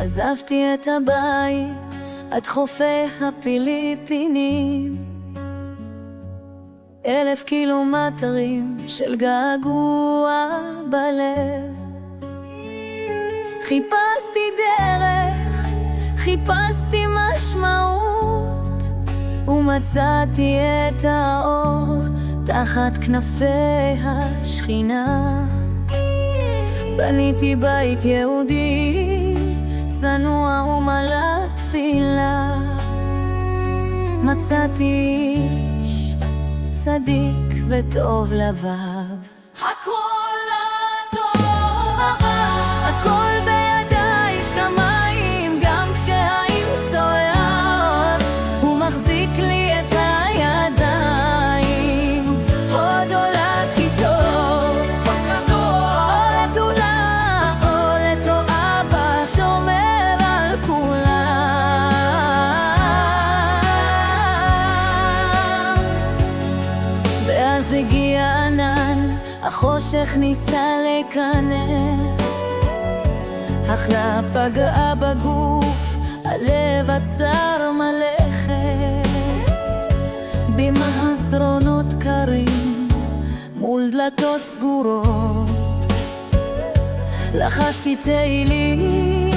עזבתי את הבית עד חופי הפיליפינים, 1000 קילומטרים של געגוע בלב. חיפשתי דרך, חיפשתי משמעות, ומצאתי את האור תחת כנפי השכינה. בניתי בית יהודי, צנוע ומלא תפילה. מצאתי איש צדיק וטוב לבב. הכל הטוב עבר, הכל בידיי שמיים, גם כשהים סוער הוא מחזיק לי את הידיים. עוד עולה כי טוב, או לתולה או לתואבה, שומר על כולם. ואז הגיע ענן, החושך ניסה להיכנס, אך לה פגעה בגוף, הלב עצר מלכת. במסדרונות קרים מול דלתות סגורות לחשתי תהילים,